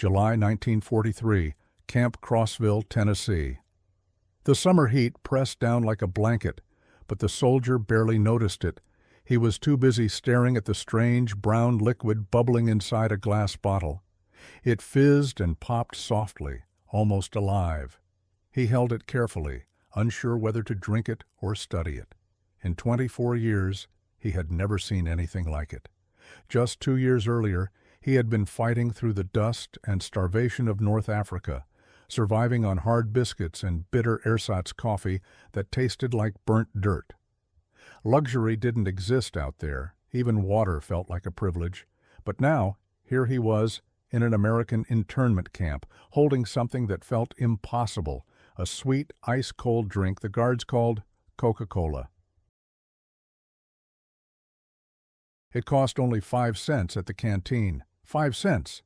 July 1943, Camp Crossville, Tennessee. The summer heat pressed down like a blanket, but the soldier barely noticed it. He was too busy staring at the strange brown liquid bubbling inside a glass bottle. It fizzed and popped softly, almost alive. He held it carefully, unsure whether to drink it or study it. In 24 years, he had never seen anything like it. Just 2 years earlier, he had been fighting through the dust and starvation of North Africa, surviving on hard biscuits and bitter ersatz coffee that tasted like burnt dirt. Luxury didn't exist out there. Even water felt like a privilege. But now, here he was, in an American internment camp, holding something that felt impossible, a sweet, ice-cold drink the guards called Coca-Cola. It cost only 5 cents at the canteen. 5 cents!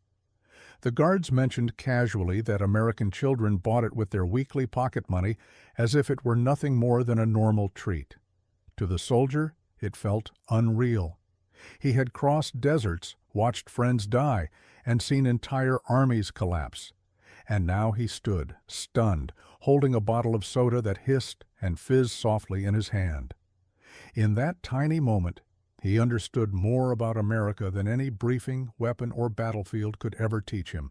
The guards mentioned casually that American children bought it with their weekly pocket money as if it were nothing more than a normal treat. To the soldier, it felt unreal. He had crossed deserts, watched friends die, and seen entire armies collapse. And now he stood, stunned, holding a bottle of soda that hissed and fizzed softly in his hand. In that tiny moment, he understood more about America than any briefing, weapon, or battlefield could ever teach him.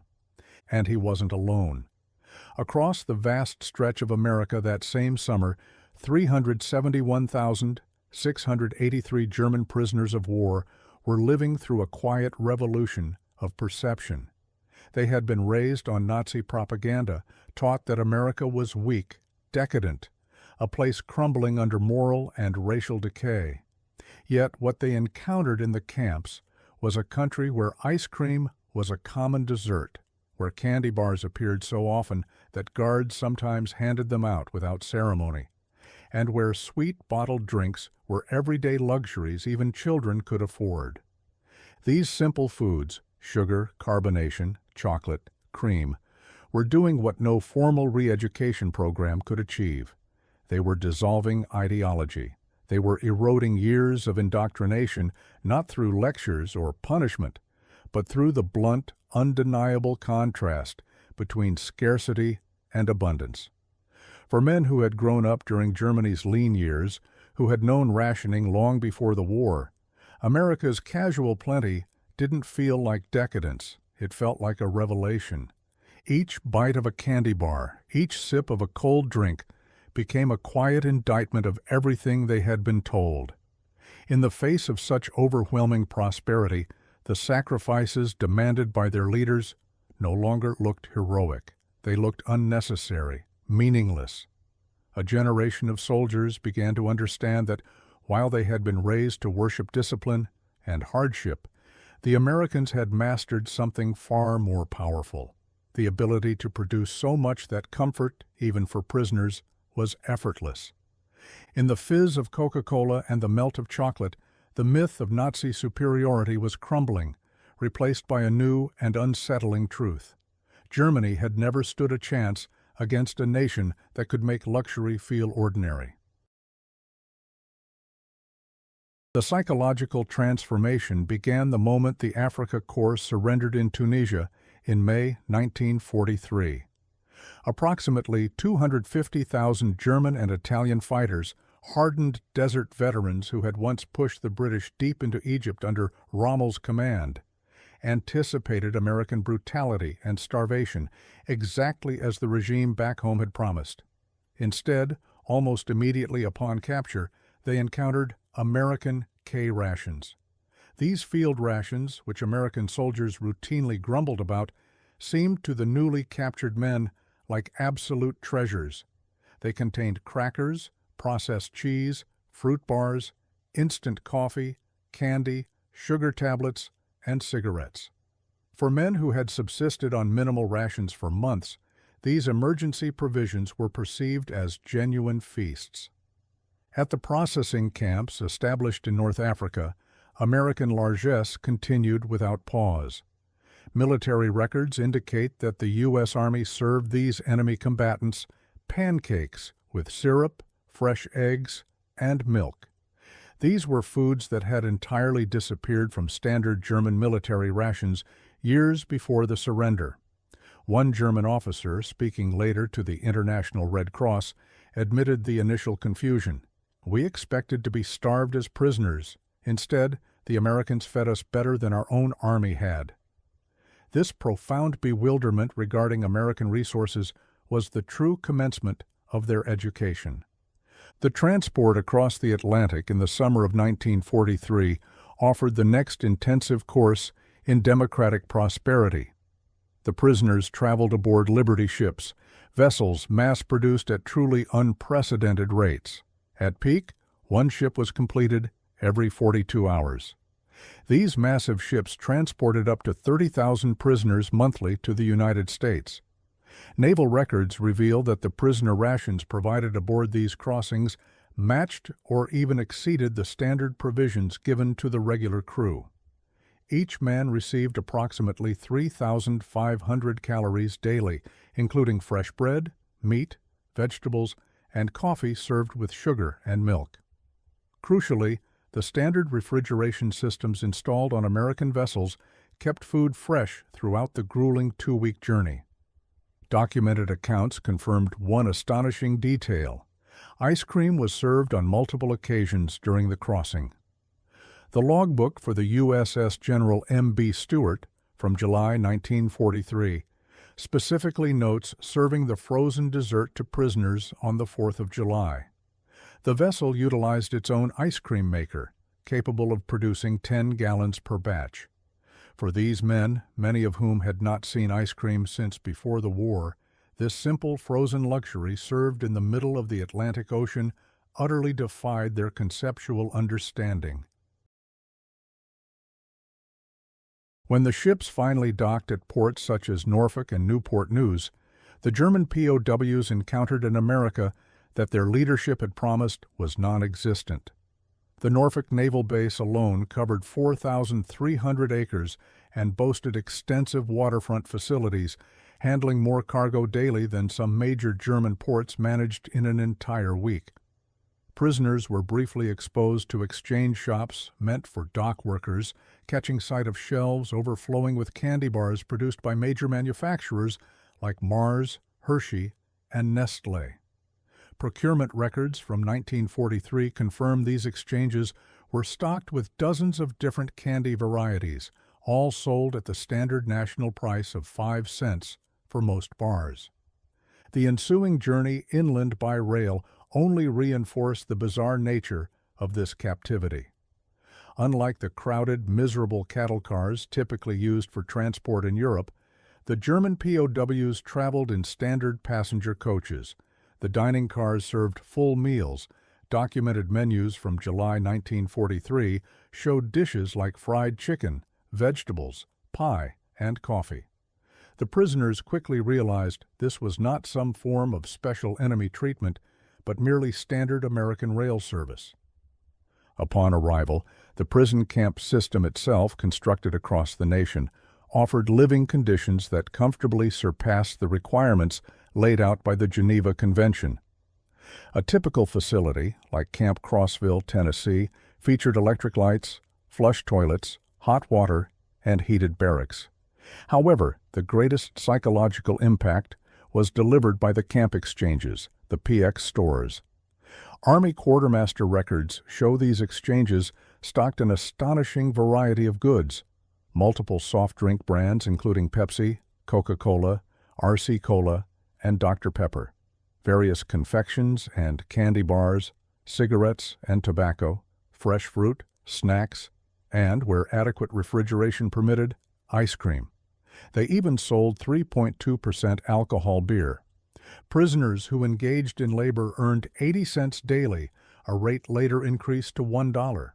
And he wasn't alone. Across the vast stretch of America that same summer, 371,683 German prisoners of war were living through a quiet revolution of perception. They had been raised on Nazi propaganda, taught that America was weak, decadent, a place crumbling under moral and racial decay. Yet what they encountered in the camps was a country where ice cream was a common dessert, where candy bars appeared so often that guards sometimes handed them out without ceremony, and where sweet bottled drinks were everyday luxuries even children could afford. These simple foods, sugar, carbonation, chocolate, cream, were doing what no formal re-education program could achieve. They were dissolving ideology. They were eroding years of indoctrination, not through lectures or punishment, but through the blunt, undeniable contrast between scarcity and abundance. For men who had grown up during Germany's lean years, who had known rationing long before the war, America's casual plenty didn't feel like decadence. It felt like a revelation. Each bite of a candy bar, each sip of a cold drink, became a quiet indictment of everything they had been told. In the face of such overwhelming prosperity, the sacrifices demanded by their leaders no longer looked heroic. They looked unnecessary, meaningless. A generation of soldiers began to understand that while they had been raised to worship discipline and hardship, the Americans had mastered something far more powerful, the ability to produce so much that comfort, even for prisoners, was effortless. In the fizz of Coca-Cola and the melt of chocolate, the myth of Nazi superiority was crumbling, replaced by a new and unsettling truth. Germany had never stood a chance against a nation that could make luxury feel ordinary. The psychological transformation began the moment the Africa Corps surrendered in Tunisia in May 1943. Approximately 250,000 German and Italian fighters, hardened desert veterans who had once pushed the British deep into Egypt under Rommel's command, anticipated American brutality and starvation exactly as the regime back home had promised. Instead, almost immediately upon capture, they encountered American K rations. These field rations, which American soldiers routinely grumbled about, seemed to the newly captured men like absolute treasures. They contained crackers, processed cheese, fruit bars, instant coffee, candy, sugar tablets, and cigarettes. For men who had subsisted on minimal rations for months, these emergency provisions were perceived as genuine feasts. At the processing camps established in North Africa, American largesse continued without pause. Military records indicate that the U.S. Army served these enemy combatants pancakes with syrup, fresh eggs, and milk. These were foods that had entirely disappeared from standard German military rations years before the surrender. One German officer, speaking later to the International Red Cross, admitted the initial confusion. "We expected to be starved as prisoners. Instead, the Americans fed us better than our own army had." This profound bewilderment regarding American resources was the true commencement of their education. The transport across the Atlantic in the summer of 1943 offered the next intensive course in democratic prosperity. The prisoners traveled aboard Liberty ships, vessels mass-produced at truly unprecedented rates. At peak, one ship was completed every 42 hours. These massive ships transported up to 30,000 prisoners monthly to the United States. Naval records reveal that the prisoner rations provided aboard these crossings matched or even exceeded the standard provisions given to the regular crew. Each man received approximately 3,500 calories daily, including fresh bread, meat, vegetables, and coffee served with sugar and milk. Crucially, the standard refrigeration systems installed on American vessels kept food fresh throughout the grueling 2-week journey. Documented accounts confirmed one astonishing detail. Ice cream was served on multiple occasions during the crossing. The logbook for the USS General M.B. Stewart from July 1943 specifically notes serving the frozen dessert to prisoners on the 4th of July. The vessel utilized its own ice cream maker, capable of producing 10 gallons per batch. For these men, many of whom had not seen ice cream since before the war, this simple frozen luxury served in the middle of the Atlantic Ocean utterly defied their conceptual understanding. When the ships finally docked at ports such as Norfolk and Newport News, the German POWs encountered an America that their leadership had promised was non-existent. The Norfolk Naval Base alone covered 4,300 acres and boasted extensive waterfront facilities, handling more cargo daily than some major German ports managed in an entire week. Prisoners were briefly exposed to exchange shops meant for dock workers, catching sight of shelves overflowing with candy bars produced by major manufacturers like Mars, Hershey, and Nestlé. Procurement records from 1943 confirm these exchanges were stocked with dozens of different candy varieties, all sold at the standard national price of 5 cents for most bars. The ensuing journey inland by rail only reinforced the bizarre nature of this captivity. Unlike the crowded, miserable cattle cars typically used for transport in Europe, the German POWs traveled in standard passenger coaches. The dining cars served full meals. Documented menus from July 1943 showed dishes like fried chicken, vegetables, pie, and coffee. The prisoners quickly realized this was not some form of special enemy treatment, but merely standard American rail service. Upon arrival, the prison camp system itself, constructed across the nation, offered living conditions that comfortably surpassed the requirements laid out by the Geneva Convention. A typical facility, like Camp Crossville, Tennessee, featured electric lights, flush toilets, hot water, and heated barracks. However, the greatest psychological impact was delivered by the camp exchanges, the PX stores. Army quartermaster records show these exchanges stocked an astonishing variety of goods. Multiple soft drink brands including Pepsi, Coca-Cola, RC Cola, and Dr. Pepper, various confections and candy bars, cigarettes and tobacco, fresh fruit, snacks, and, where adequate refrigeration permitted, ice cream. They even sold 3.2% alcohol beer. Prisoners who engaged in labor earned 80 cents daily, a rate later increased to $1.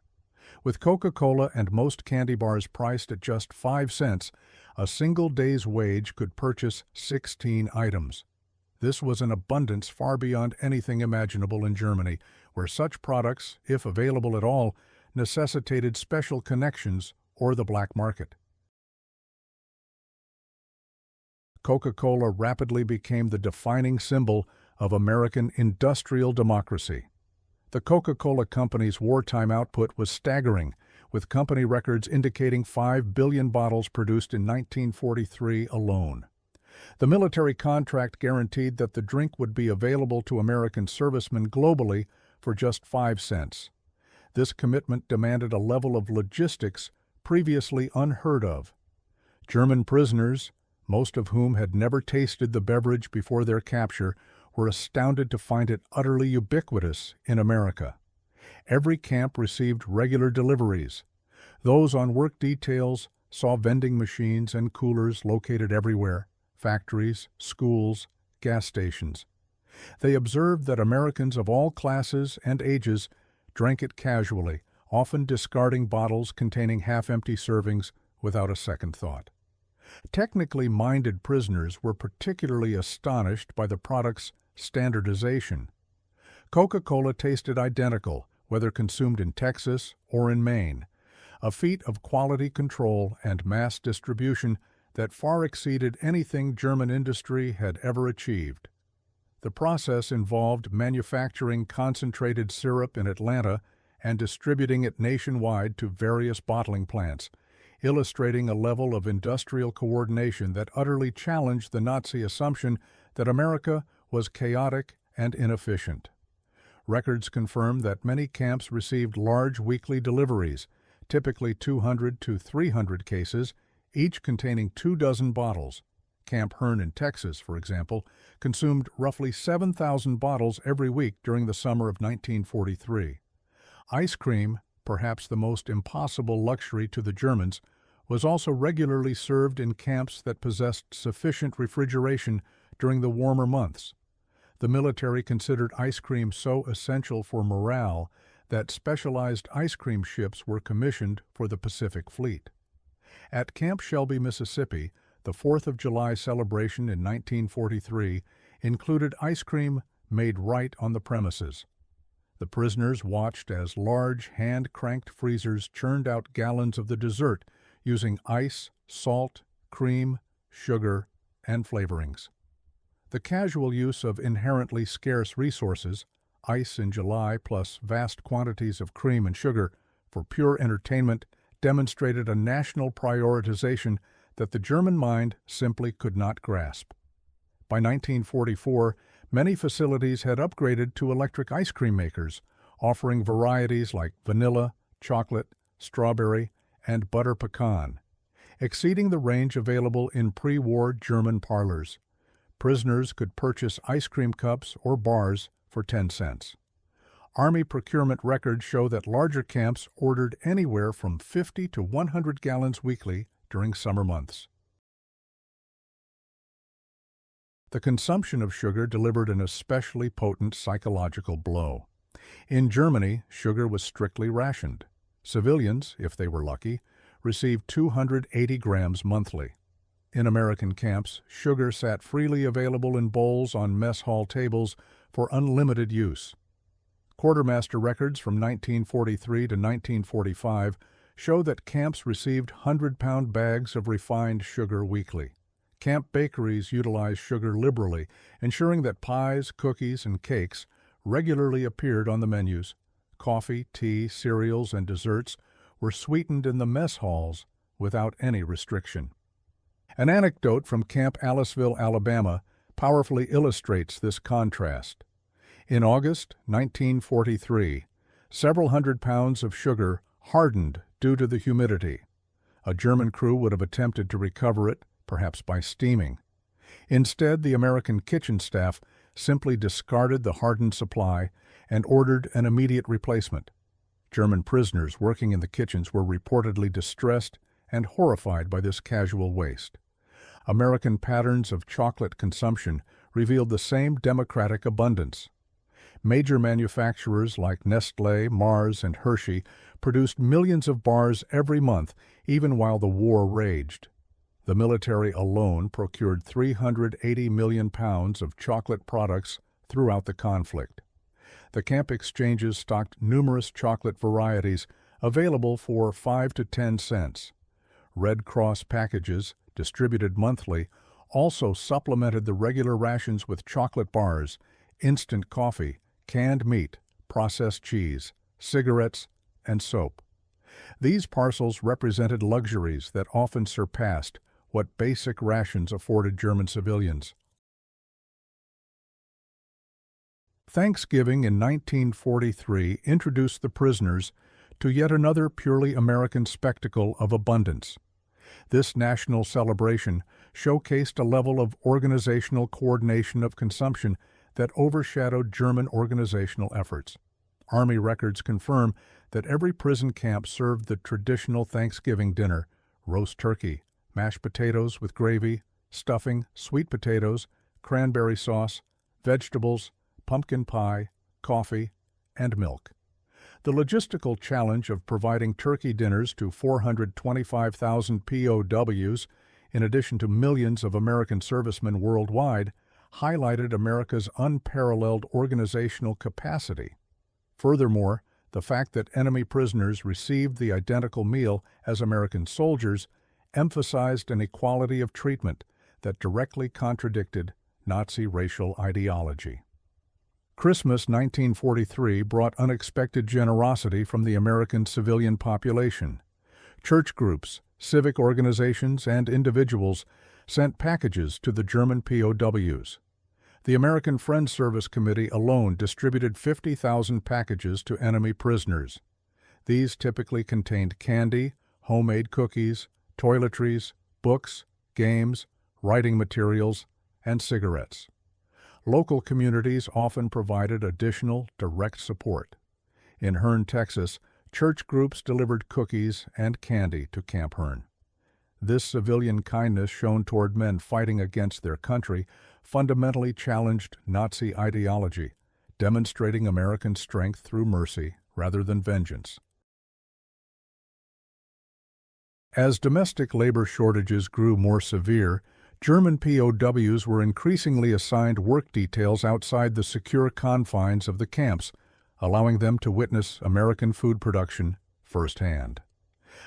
With Coca-Cola and most candy bars priced at just 5 cents, a single day's wage could purchase 16 items. This was an abundance far beyond anything imaginable in Germany, where such products, if available at all, necessitated special connections or the black market. Coca-Cola rapidly became the defining symbol of American industrial democracy. The Coca-Cola Company's wartime output was staggering, with company records indicating 5 billion bottles produced in 1943 alone. The military contract guaranteed that the drink would be available to American servicemen globally for just 5 cents. This commitment demanded a level of logistics previously unheard of. German prisoners, most of whom had never tasted the beverage before their capture, were astounded to find it utterly ubiquitous in America. Every camp received regular deliveries. Those on work details saw vending machines and coolers located everywhere: factories, schools, gas stations. They observed that Americans of all classes and ages drank it casually, often discarding bottles containing half-empty servings without a second thought. Technically minded prisoners were particularly astonished by the product's standardization. Coca-Cola tasted identical, whether consumed in Texas or in Maine, a feat of quality control and mass distribution that far exceeded anything German industry had ever achieved. The process involved manufacturing concentrated syrup in Atlanta and distributing it nationwide to various bottling plants, illustrating a level of industrial coordination that utterly challenged the Nazi assumption that America was chaotic and inefficient. Records confirm that many camps received large weekly deliveries, typically 200 to 300 cases, each containing 24 bottles. Camp Hearn in Texas, for example, consumed roughly 7,000 bottles every week during the summer of 1943. Ice cream, perhaps the most impossible luxury to the Germans, was also regularly served in camps that possessed sufficient refrigeration during the warmer months. The military considered ice cream so essential for morale that specialized ice cream ships were commissioned for the Pacific Fleet. At Camp Shelby, Mississippi, the 4th of July celebration in 1943 included ice cream made right on the premises. The prisoners watched as large hand-cranked freezers churned out gallons of the dessert using ice, salt, cream, sugar, and flavorings. The casual use of inherently scarce resources, ice in July plus vast quantities of cream and sugar, for pure entertainment, demonstrated a national prioritization that the German mind simply could not grasp. By 1944, many facilities had upgraded to electric ice cream makers, offering varieties like vanilla, chocolate, strawberry, and butter pecan, exceeding the range available in pre-war German parlors. Prisoners could purchase ice cream cups or bars for 10 cents. Army procurement records show that larger camps ordered anywhere from 50 to 100 gallons weekly during summer months. The consumption of sugar delivered an especially potent psychological blow. In Germany, sugar was strictly rationed. Civilians, if they were lucky, received 280 grams monthly. In American camps, sugar sat freely available in bowls on mess hall tables for unlimited use. Quartermaster records from 1943 to 1945 show that camps received 100-pound bags of refined sugar weekly. Camp bakeries utilized sugar liberally, ensuring that pies, cookies, and cakes regularly appeared on the menus. Coffee, tea, cereals, and desserts were sweetened in the mess halls without any restriction. An anecdote from Camp Aliceville, Alabama, powerfully illustrates this contrast. In August 1943, several hundred pounds of sugar hardened due to the humidity. A German crew would have attempted to recover it, perhaps by steaming. Instead, the American kitchen staff simply discarded the hardened supply and ordered an immediate replacement. German prisoners working in the kitchens were reportedly distressed and horrified by this casual waste. American patterns of chocolate consumption revealed the same democratic abundance. Major manufacturers like Nestlé, Mars, and Hershey produced millions of bars every month, even while the war raged. The military alone procured 380 million pounds of chocolate products throughout the conflict. The camp exchanges stocked numerous chocolate varieties available for 5 to 10 cents. Red Cross packages, distributed monthly, also supplemented the regular rations with chocolate bars, instant coffee, canned meat, processed cheese, cigarettes, and soap. These parcels represented luxuries that often surpassed what basic rations afforded German civilians. Thanksgiving in 1943 introduced the prisoners to yet another purely American spectacle of abundance. This national celebration showcased a level of organizational coordination of consumption that overshadowed German organizational efforts. Army records confirm that every prison camp served the traditional Thanksgiving dinner: roast turkey, mashed potatoes with gravy, stuffing, sweet potatoes, cranberry sauce, vegetables, pumpkin pie, coffee, and milk. The logistical challenge of providing turkey dinners to 425,000 POWs, in addition to millions of American servicemen worldwide, highlighted America's unparalleled organizational capacity. Furthermore, the fact that enemy prisoners received the identical meal as American soldiers emphasized an equality of treatment that directly contradicted Nazi racial ideology. Christmas 1943 brought unexpected generosity from the American civilian population. Church groups, civic organizations, and individuals sent packages to the German POWs. The American Friends Service Committee alone distributed 50,000 packages to enemy prisoners. These typically contained candy, homemade cookies, toiletries, books, games, writing materials, and cigarettes. Local communities often provided additional, direct support. In Hearne, Texas, church groups delivered cookies and candy to Camp Hearne. This civilian kindness shown toward men fighting against their country fundamentally challenged Nazi ideology, demonstrating American strength through mercy rather than vengeance. As domestic labor shortages grew more severe, German POWs were increasingly assigned work details outside the secure confines of the camps, allowing them to witness American food production firsthand.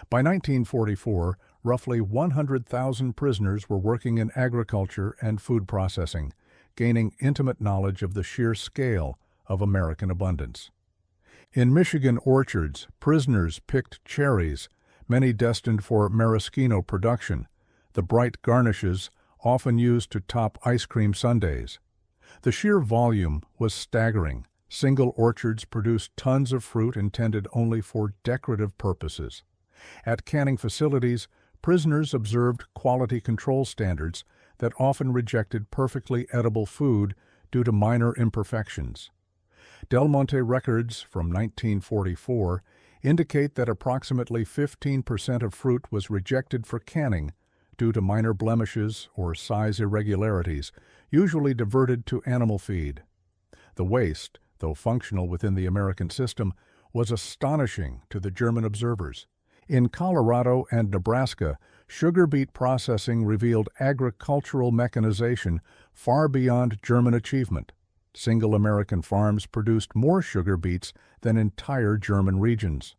By 1944, roughly 100,000 prisoners were working in agriculture and food processing, gaining intimate knowledge of the sheer scale of American abundance. In Michigan orchards, prisoners picked cherries, many destined for maraschino production, the bright garnishes often used to top ice cream sundaes. The sheer volume was staggering. Single orchards produced tons of fruit intended only for decorative purposes. At canning facilities, prisoners observed quality control standards that often rejected perfectly edible food due to minor imperfections. Del Monte records from 1944 indicate that approximately 15% of fruit was rejected for canning due to minor blemishes or size irregularities, usually diverted to animal feed. The waste, though functional within the American system, was astonishing to the German observers. In Colorado and Nebraska, sugar beet processing revealed agricultural mechanization far beyond German achievement. Single American farms produced more sugar beets than entire German regions.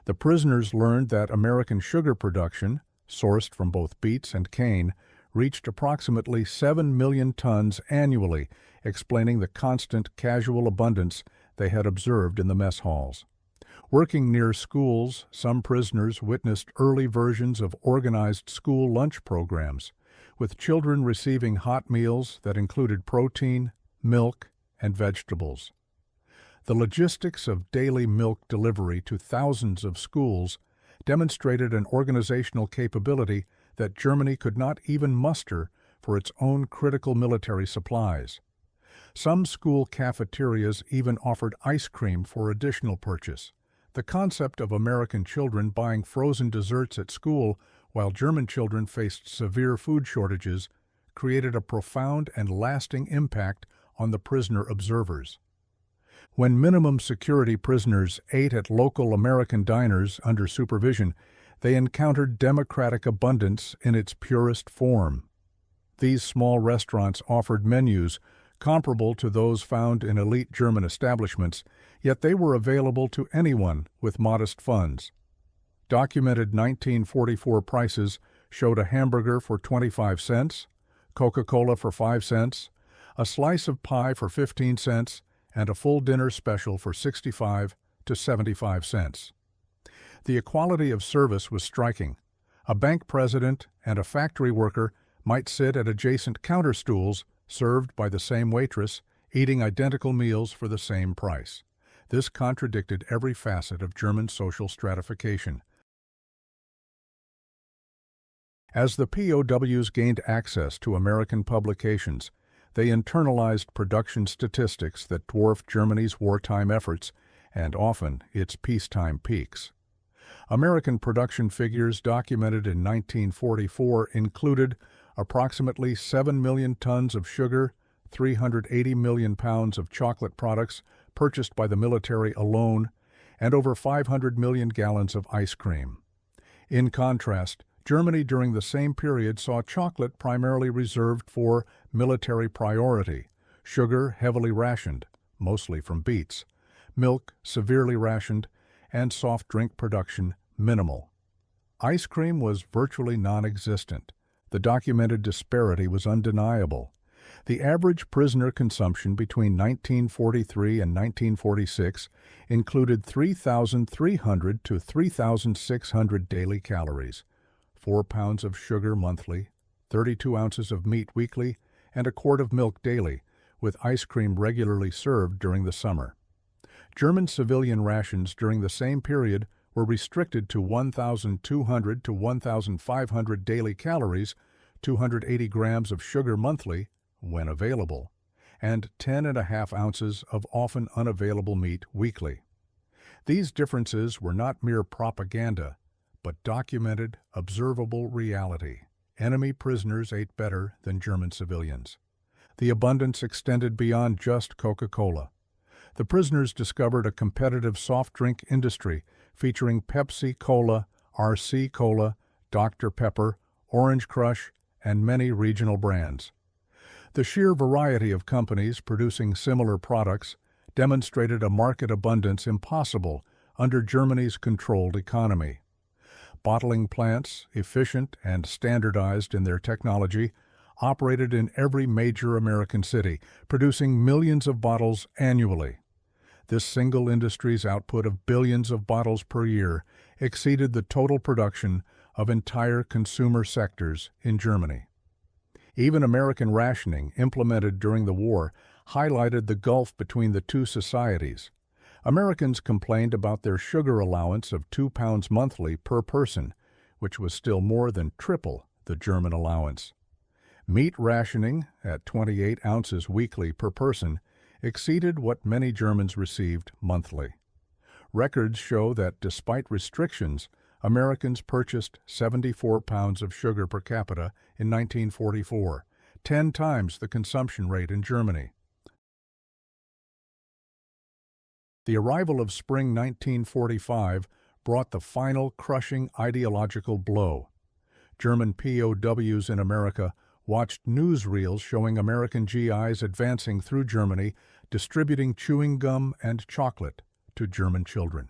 The prisoners learned that American sugar production, sourced from both beets and cane, reached approximately 7 million tons annually, explaining the constant casual abundance they had observed in the mess halls. Working near schools, some prisoners witnessed early versions of organized school lunch programs, with children receiving hot meals that included protein, milk, and vegetables. The logistics of daily milk delivery to thousands of schools demonstrated an organizational capability that Germany could not even muster for its own critical military supplies. Some school cafeterias even offered ice cream for additional purchase. The concept of American children buying frozen desserts at school while German children faced severe food shortages created a profound and lasting impact on the prisoner observers. When minimum security prisoners ate at local American diners under supervision, they encountered democratic abundance in its purest form. These small restaurants offered menus comparable to those found in elite German establishments, yet they were available to anyone with modest funds. Documented 1944 prices showed a hamburger for 25 cents, Coca-Cola for 5 cents, a slice of pie for 15 cents, and a full dinner special for 65 to 75 cents. The equality of service was striking. A bank president and a factory worker might sit at adjacent counter stools, served by the same waitress, eating identical meals for the same price. This contradicted every facet of German social stratification. As the POWs gained access to American publications, they internalized production statistics that dwarfed Germany's wartime efforts and often its peacetime peaks. American production figures documented in 1944 included approximately 7 million tons of sugar, 380 million pounds of chocolate products purchased by the military alone, and over 500 million gallons of ice cream. In contrast, Germany during the same period saw chocolate primarily reserved for military priority, sugar heavily rationed, mostly from beets, milk severely rationed, and soft drink production minimal. Ice cream was virtually non-existent. The documented disparity was undeniable. The average prisoner consumption between 1943 and 1946 included 3,300 to 3,600 daily calories, 4 pounds of sugar monthly, 32 ounces of meat weekly, and a quart of milk daily, with ice cream regularly served during the summer. German civilian rations during the same period were restricted to 1,200 to 1,500 daily calories, 280 grams of sugar monthly, when available, and 10.5 ounces of often unavailable meat weekly. These differences were not mere propaganda, but documented, observable reality. Enemy prisoners ate better than German civilians. The abundance extended beyond just Coca-Cola. The prisoners discovered a competitive soft drink industry featuring Pepsi Cola, RC Cola, Dr. Pepper, Orange Crush, and many regional brands. The sheer variety of companies producing similar products demonstrated a market abundance impossible under Germany's controlled economy. Bottling plants, efficient and standardized in their technology, operated in every major American city, producing millions of bottles annually. This single industry's output of billions of bottles per year exceeded the total production of entire consumer sectors in Germany. Even American rationing, implemented during the war, highlighted the gulf between the two societies. Americans complained about their sugar allowance of 2 pounds monthly per person, which was still more than triple the German allowance. Meat rationing, at 28 ounces weekly per person, exceeded what many Germans received monthly. Records show that despite restrictions, Americans purchased 74 pounds of sugar per capita in 1944, 10 times the consumption rate in Germany. The arrival of spring 1945 brought the final crushing ideological blow. German POWs in America watched newsreels showing American GIs advancing through Germany, distributing chewing gum and chocolate to German children.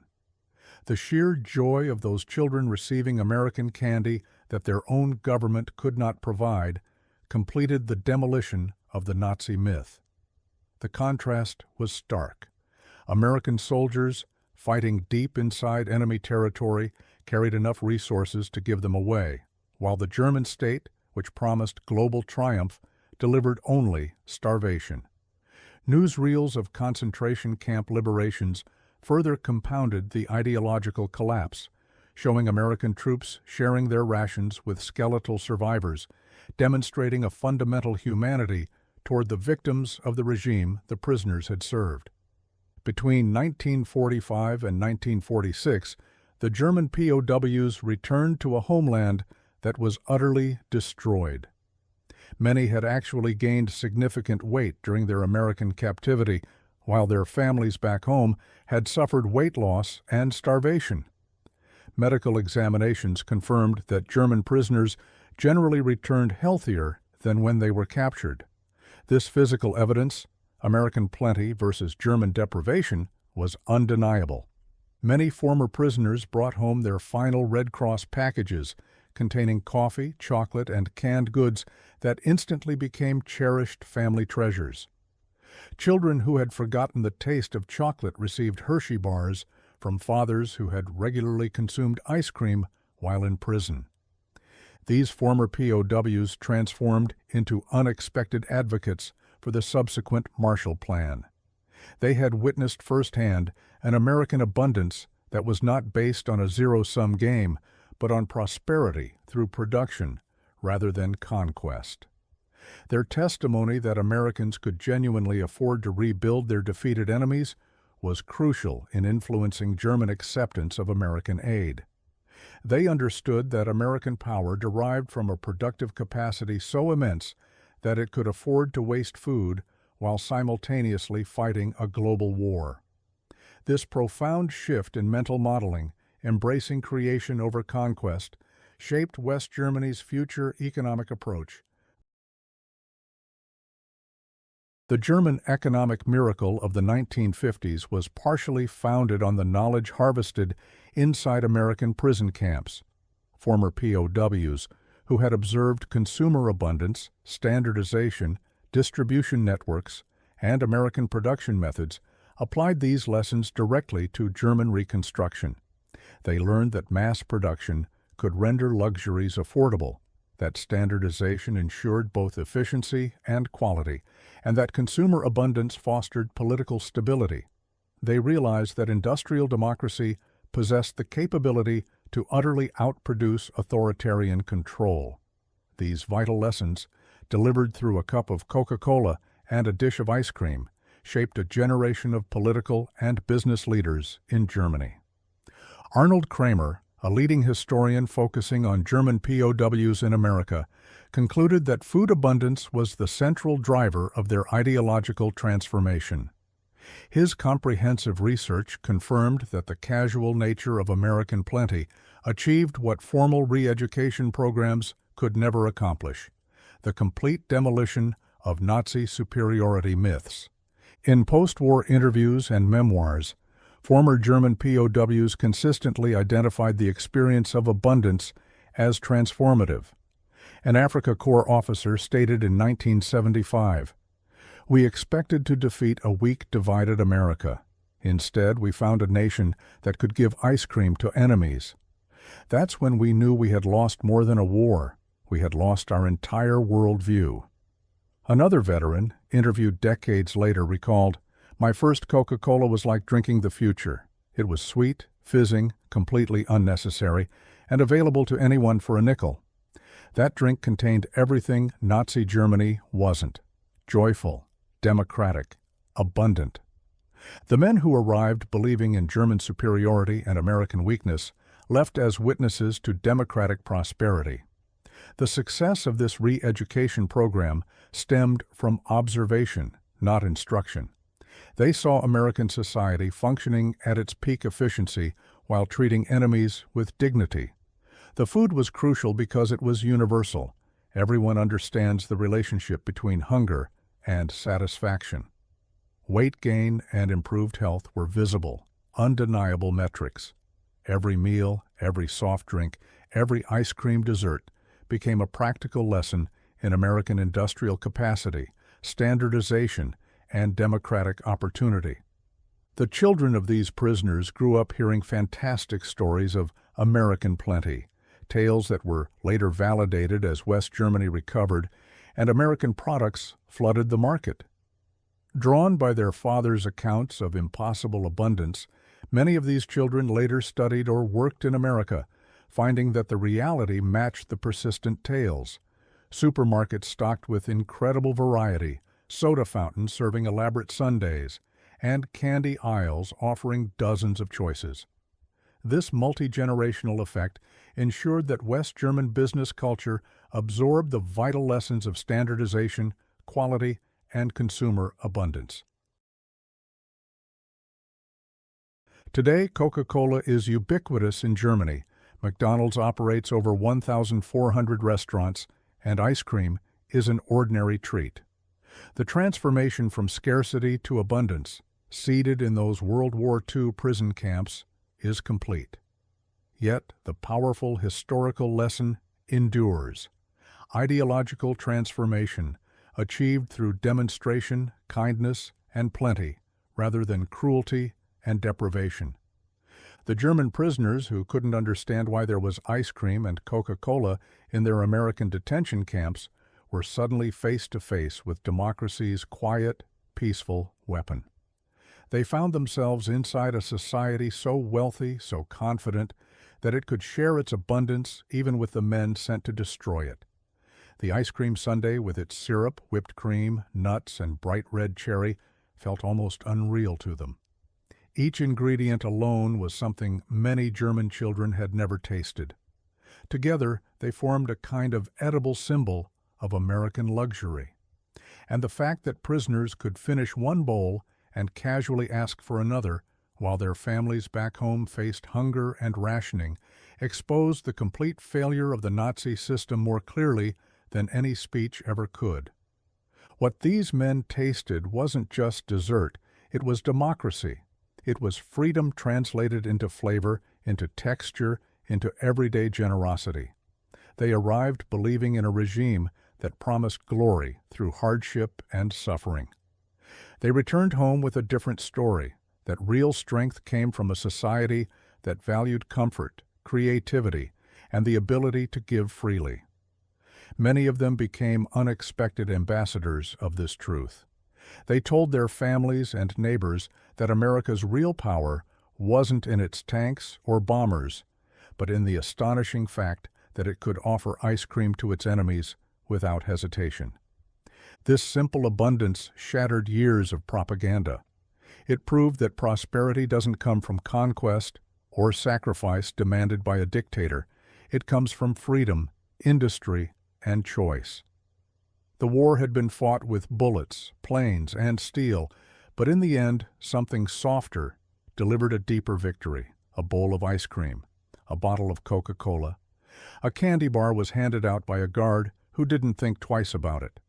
The sheer joy of those children receiving American candy that their own government could not provide completed the demolition of the Nazi myth. The contrast was stark. American soldiers, fighting deep inside enemy territory, carried enough resources to give them away, while the German state, which promised global triumph, delivered only starvation. Newsreels of concentration camp liberations further compounded the ideological collapse, showing American troops sharing their rations with skeletal survivors, demonstrating a fundamental humanity toward the victims of the regime the prisoners had served. Between 1945 and 1946, the German POWs returned to a homeland that was utterly destroyed. Many had actually gained significant weight during their American captivity, while their families back home had suffered weight loss and starvation. Medical examinations confirmed that German prisoners generally returned healthier than when they were captured. This physical evidence, American plenty versus German deprivation, was undeniable. Many former prisoners brought home their final Red Cross packages containing coffee, chocolate, and canned goods that instantly became cherished family treasures. Children who had forgotten the taste of chocolate received Hershey bars from fathers who had regularly consumed ice cream while in prison. These former POWs transformed into unexpected advocates for the subsequent Marshall Plan. They had witnessed firsthand an American abundance that was not based on a zero-sum game, but on prosperity through production rather than conquest. Their testimony that Americans could genuinely afford to rebuild their defeated enemies was crucial in influencing German acceptance of American aid. They understood that American power derived from a productive capacity so immense that it could afford to waste food while simultaneously fighting a global war. This profound shift in mental modeling, embracing creation over conquest, shaped West Germany's future economic approach. The German economic miracle of the 1950s was partially founded on the knowledge harvested inside American prison camps. Former POWs, who had observed consumer abundance, standardization, distribution networks, and American production methods, applied these lessons directly to German Reconstruction. They learned that mass production could render luxuries affordable, that standardization ensured both efficiency and quality, and that consumer abundance fostered political stability. They realized that industrial democracy possessed the capability to utterly outproduce authoritarian control. These vital lessons, delivered through a cup of Coca-Cola and a dish of ice cream, shaped a generation of political and business leaders in Germany. Arnold Kramer, a leading historian focusing on German POWs in America, concluded that food abundance was the central driver of their ideological transformation. His comprehensive research confirmed that the casual nature of American plenty achieved what formal re-education programs could never accomplish: the complete demolition of Nazi superiority myths. In post-war interviews and memoirs, former German POWs consistently identified the experience of abundance as transformative. An Africa Corps officer stated in 1975, "We expected to defeat a weak, divided America. Instead, we found a nation that could give ice cream to enemies. That's when we knew we had lost more than a war. We had lost our entire worldview." Another veteran, interviewed decades later, recalled, "My first Coca-Cola was like drinking the future. It was sweet, fizzing, completely unnecessary, and available to anyone for a nickel. That drink contained everything Nazi Germany wasn't: joyful, democratic, abundant." The men who arrived believing in German superiority and American weakness left as witnesses to democratic prosperity. The success of this re-education program stemmed from observation, not instruction. They saw American society functioning at its peak efficiency while treating enemies with dignity. The food was crucial because it was universal. Everyone understands the relationship between hunger and satisfaction. Weight gain and improved health were visible, undeniable metrics. Every meal, every soft drink, every ice cream dessert became a practical lesson in American industrial capacity, standardization, and democratic opportunity. The children of these prisoners grew up hearing fantastic stories of American plenty, tales that were later validated as West Germany recovered and American products flooded the market. Drawn by their fathers' accounts of impossible abundance, many of these children later studied or worked in America, finding that the reality matched the persistent tales. Supermarkets stocked with incredible variety, soda fountains serving elaborate sundaes, and candy aisles offering dozens of choices. This multi-generational effect ensured that West German business culture absorbed the vital lessons of standardization, quality, and consumer abundance. Today, Coca-Cola is ubiquitous in Germany. McDonald's operates over 1,400 restaurants, and ice cream is an ordinary treat. The transformation from scarcity to abundance, seeded in those World War II prison camps, is complete. Yet the powerful historical lesson endures. Ideological transformation, achieved through demonstration, kindness, and plenty, rather than cruelty and deprivation. The German prisoners, who couldn't understand why there was ice cream and Coca-Cola in their American detention camps, were suddenly face to face with democracy's quiet, peaceful weapon. They found themselves inside a society so wealthy, so confident, that it could share its abundance even with the men sent to destroy it. The ice cream sundae, with its syrup, whipped cream, nuts, and bright red cherry, felt almost unreal to them. Each ingredient alone was something many German children had never tasted. Together, they formed a kind of edible symbol of American luxury. And the fact that prisoners could finish one bowl and casually ask for another, while their families back home faced hunger and rationing, exposed the complete failure of the Nazi system more clearly than any speech ever could. What these men tasted wasn't just dessert, it was democracy. It was freedom translated into flavor, into texture, into everyday generosity. They arrived believing in a regime that promised glory through hardship and suffering. They returned home with a different story, that real strength came from a society that valued comfort, creativity, and the ability to give freely. Many of them became unexpected ambassadors of this truth. They told their families and neighbors that America's real power wasn't in its tanks or bombers, but in the astonishing fact that it could offer ice cream to its enemies without hesitation. This simple abundance shattered years of propaganda. It proved that prosperity doesn't come from conquest or sacrifice demanded by a dictator. It comes from freedom, industry, and choice. The war had been fought with bullets, planes, and steel, but in the end, something softer delivered a deeper victory: a bowl of ice cream, a bottle of Coca-Cola. A candy bar was handed out by a guard who didn't think twice about it.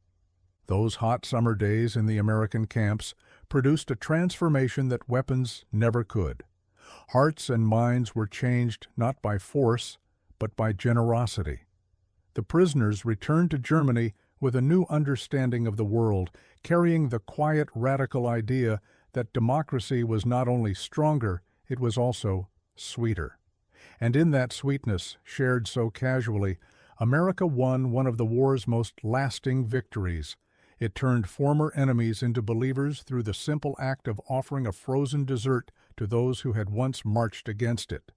Those hot summer days in the American camps produced a transformation that weapons never could. Hearts and minds were changed not by force, but by generosity. The prisoners returned to Germany with a new understanding of the world, carrying the quiet, radical idea that democracy was not only stronger, it was also sweeter. And in that sweetness, shared so casually, America won one of the war's most lasting victories. It turned former enemies into believers through the simple act of offering a frozen dessert to those who had once marched against it.